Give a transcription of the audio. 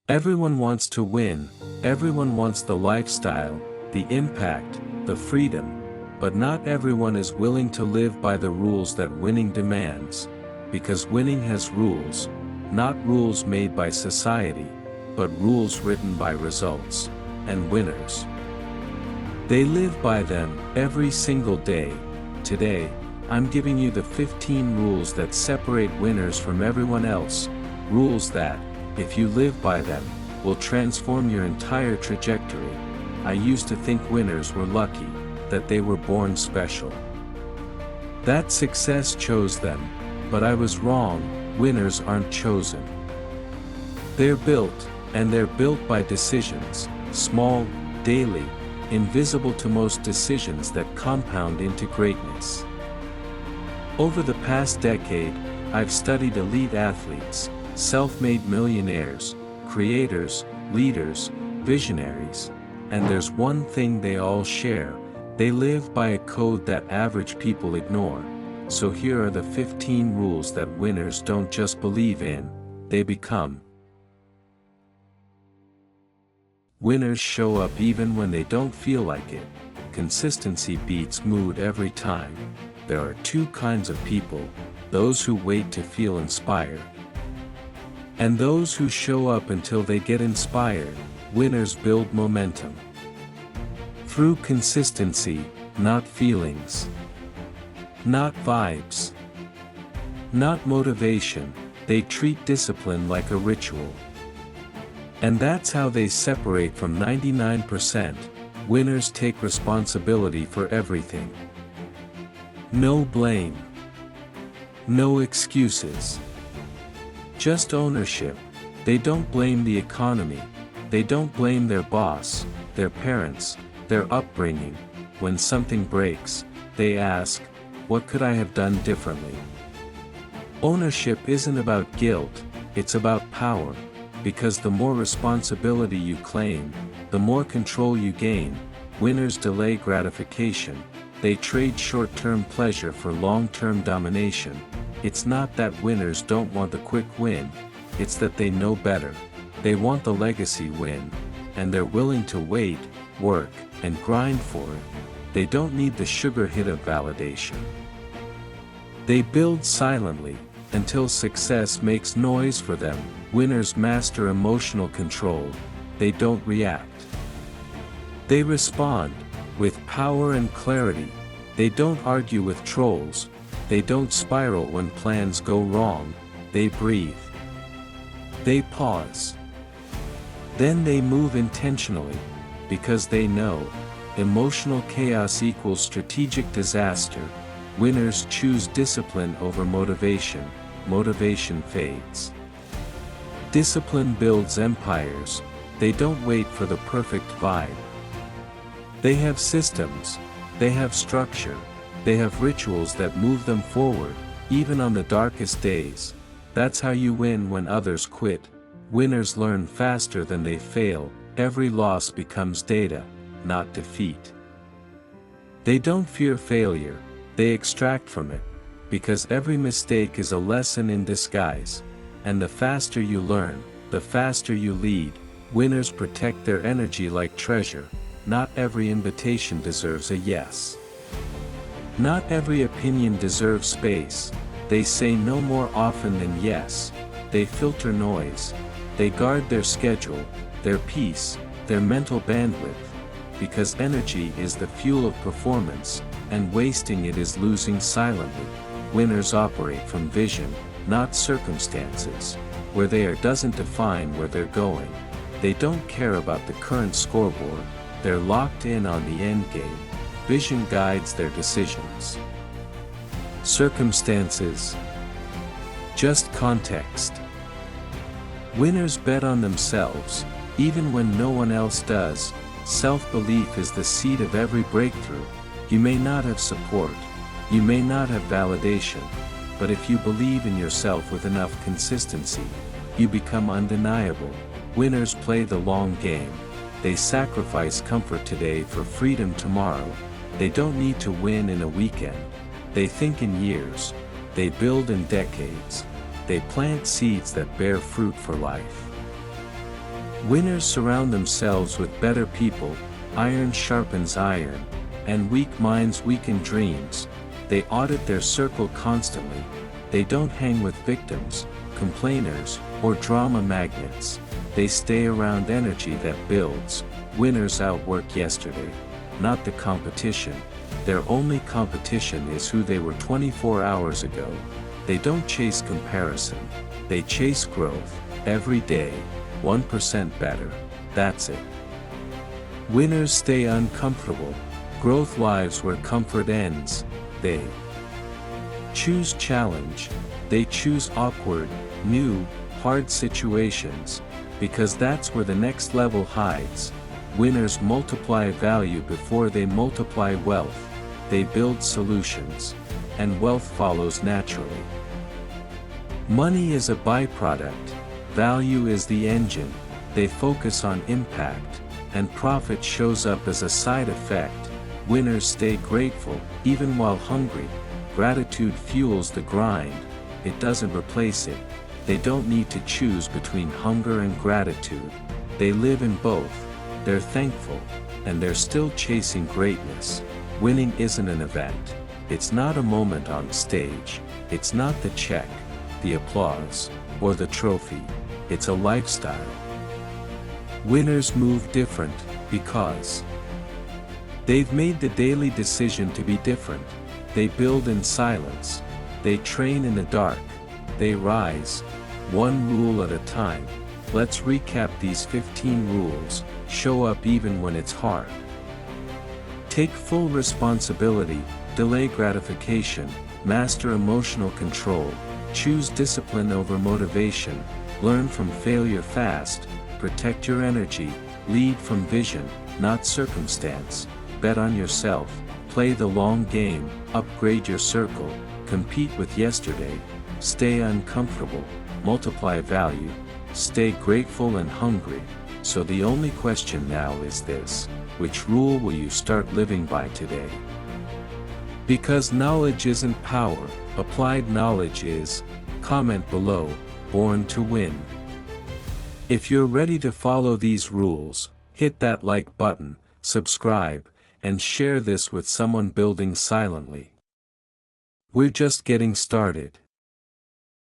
Everyone wants to win, everyone wants the lifestyle, the impact, the freedom, but not everyone is willing to live by the rules that winning demands, because winning has rules, not rules made by society, but rules written by results, and winners. They live by them every single day. Today, I'm giving you the 15 rules that separate winners from everyone else, rules that, if you live by them, will transform your entire trajectory. I used to think winners were lucky, that they were born special, that success chose them, but I was wrong. Winners aren't chosen. They're built, and they're built by decisions, small, daily, invisible to most decisions that compound into greatness. Over the past decade, I've studied elite athletes, self-made millionaires, creators, leaders, visionaries, and there's one thing they all share: they live by a code that average people ignore. So here are the 15 rules that winners don't just believe in, they become. Winners show up even when they don't feel like it. Consistency beats mood every time. There are two kinds of people: those who wait to feel inspired, and those who show up until they get inspired. Winners build momentum through consistency, not feelings, not vibes, not motivation. They treat discipline like a ritual. And that's how they separate from 99%. Winners take responsibility for everything. No blame. No excuses. Just ownership. They don't blame the economy. They don't blame their boss, their parents, their upbringing. When something breaks, they ask, what could I have done differently? Ownership isn't about guilt, it's about power. Because the more responsibility you claim, the more control you gain. Winners delay gratification. They trade short-term pleasure for long-term domination. It's not that winners don't want the quick win, it's that they know better. They want the legacy win, and they're willing to wait, work, and grind for it. They don't need the sugar hit of validation. They build silently, until success makes noise for them. Winners master emotional control. They don't react. They respond, with power and clarity. They don't argue with trolls. They don't spiral when plans go wrong. They breathe. They pause. Then they move intentionally, because they know, emotional chaos equals strategic disaster. Winners choose discipline over motivation. Motivation fades. Discipline builds empires. They don't wait for the perfect vibe. They have systems. They have structure. They have rituals that move them forward, even on the darkest days. That's how you win when others quit. Winners learn faster than they fail. Every loss becomes data, not defeat. They don't fear failure. They extract from it. Because every mistake is a lesson in disguise. And the faster you learn, the faster you lead. Winners protect their energy like treasure. Not every invitation deserves a yes. Not every opinion deserves space. They say no more often than yes. They filter noise. They guard their schedule, their peace, their mental bandwidth. Because energy is the fuel of performance, and wasting it is losing silently. Winners operate from vision, not circumstances. Where they are doesn't define where they're going. They don't care about the current scoreboard. They're locked in on the end game. Vision guides their decisions. Circumstances. Just context. Winners bet on themselves, even when no one else does. Self-belief is the seed of every breakthrough. You may not have support. You may not have validation. But if you believe in yourself with enough consistency, you become undeniable. Winners play the long game. They sacrifice comfort today for freedom tomorrow. They don't need to win in a weekend. They think in years. They build in decades. They plant seeds that bear fruit for life. Winners surround themselves with better people, iron sharpens iron, and weak minds weaken dreams. They audit their circle constantly. They don't hang with victims, complainers, or drama magnets. They stay around energy that builds. Winners outwork yesterday, not the competition. Their only competition is who they were 24 hours ago. They don't chase comparison. They chase growth, every day, 1% better. That's it. Winners stay uncomfortable. Growth lives where comfort ends. They choose challenge. They choose awkward, new, hard situations, because that's where the next level hides. Winners multiply value before they multiply wealth. They build solutions, and wealth follows naturally. Money is a byproduct. Value is the engine. They focus on impact, and profit shows up as a side effect. Winners stay grateful, even while hungry. Gratitude fuels the grind. It doesn't replace it. They don't need to choose between hunger and gratitude. They live in both. They're thankful, and they're still chasing greatness. Winning isn't an event. It's not a moment on stage. It's not the check, the applause, or the trophy. It's a lifestyle. Winners move different, because they've made the daily decision to be different. They build in silence. They train in the dark. They rise, one rule at a time. Let's recap these 15 rules. Show up even when it's hard. Take full responsibility, delay gratification, master emotional control, choose discipline over motivation, learn from failure fast, protect your energy, lead from vision, not circumstance, bet on yourself, play the long game, upgrade your circle, compete with yesterday, stay uncomfortable, multiply value, stay grateful and hungry. So the only question now is this: which rule will you start living by today? Because knowledge isn't power, applied knowledge is. Comment below, born to win. If you're ready to follow these rules, hit that like button, subscribe, and share this with someone building silently. We're just getting started.